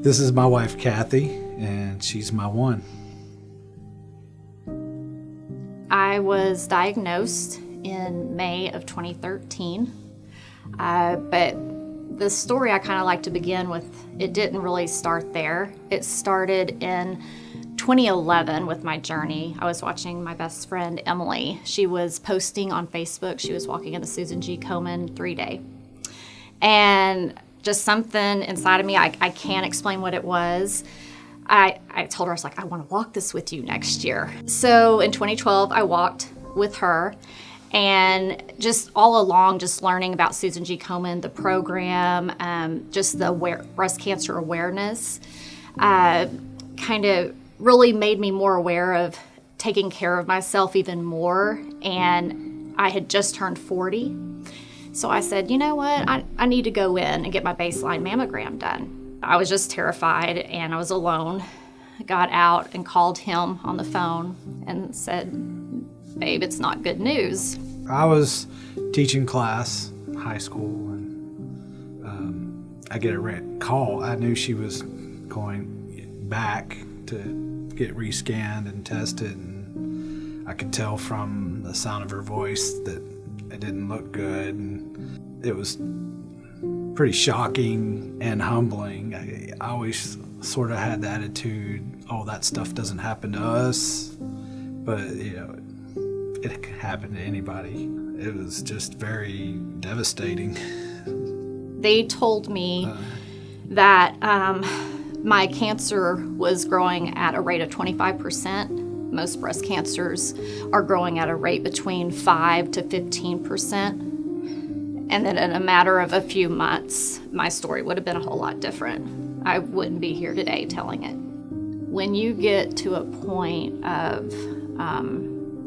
This is my wife, Cathy, and she's my one. I was diagnosed in May of 2013, but the story I kind of like to begin with, it didn't really start there. It started in 2011 with my journey. I was watching my best friend, Emily. She was posting on Facebook. She was walking in the Susan G. Komen 3-day. And just something inside of me, I can't explain what it was. I told her, I was like, I want to walk this with you next year. So in 2012, I walked with her, and just all along, just learning about Susan G. Komen, the program, just the breast cancer awareness, kind of really made me more aware of taking care of myself even more. And I had just turned 40. So I said, you know what, I need to go in and get my baseline mammogram done. I was just terrified, and I was alone. I got out and called him on the phone and said, babe, it's not good news. I was teaching class, high school, and I get a call. I knew she was going back to get rescanned and tested, and I could tell from the sound of her voice that it didn't look good. And it was pretty shocking and humbling. I always sort of had the attitude, oh, that stuff doesn't happen to us, but it can happen to anybody. It was just very devastating. They told me that my cancer was growing at a rate of 25%. Most breast cancers are growing at a rate between 5 to 15%. And then in a matter of a few months, my story would have been a whole lot different. I wouldn't be here today telling it. When you get to a point of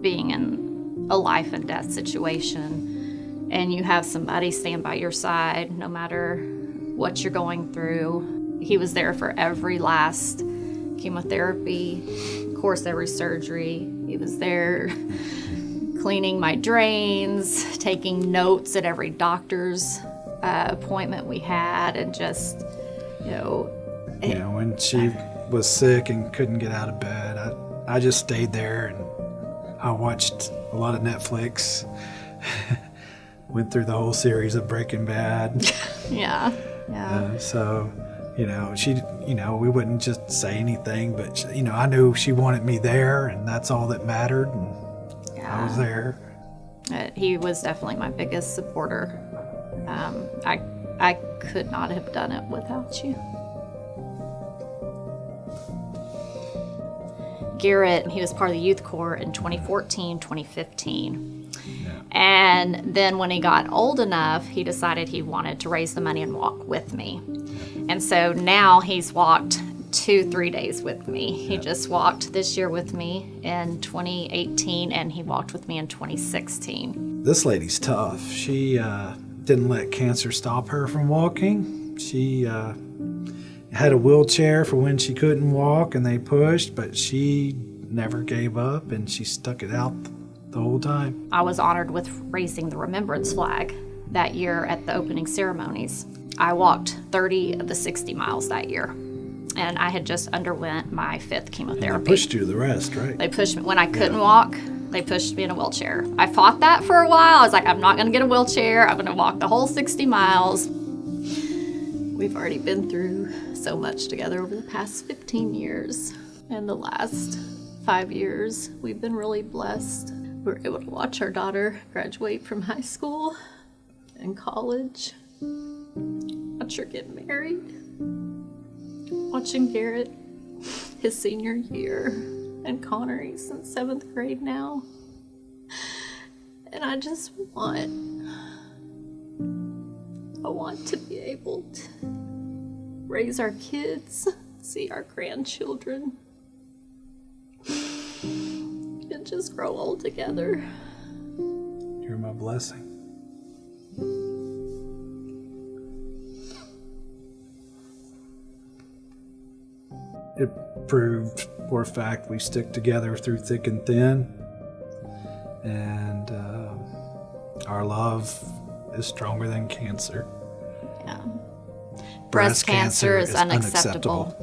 being in a life and death situation, and you have somebody stand by your side no matter what you're going through, he was there for every last chemotherapy, of course, every surgery. He was there cleaning my drains, taking notes at every doctor's appointment we had, and just, when she was sick and couldn't get out of bed, I just stayed there, and I watched a lot of Netflix, went through the whole series of Breaking Bad. Yeah. So, she, we wouldn't just say anything, but, I knew she wanted me there, and that's all that mattered, and I was there. He was definitely my biggest supporter. I could not have done it without you. Garrett, he was part of the youth corps in 2014, 2015. Yeah. And then when he got old enough, he decided he wanted to raise the money and walk with me. And so now he's walked 2-3 days with me. He just walked this year with me in 2018, and he walked with me in 2016. This lady's tough. She didn't let cancer stop her from walking. She had a wheelchair for when she couldn't walk, and they pushed, but she never gave up, and she stuck it out the whole time. I was honored with raising the remembrance flag that year at the opening ceremonies. I walked 30 of the 60 miles that year, and I had just underwent my 5th chemotherapy. And they pushed you the rest, right? They pushed me. When I couldn't walk, they pushed me in a wheelchair. I fought that for a while. I was like, I'm not going to get a wheelchair. I'm going to walk the whole 60 miles. We've already been through so much together over the past 15 years. And the last 5 years, we've been really blessed. We were able to watch our daughter graduate from high school and college. Watch her get married. Watching Garrett, his senior year, and Connor, he's in 7th grade now. And I just want to be able to raise our kids, see our grandchildren, and just grow old together. You're my blessing. It proved for a fact we stick together through thick and thin, and our love is stronger than cancer. Yeah. breast cancer is unacceptable.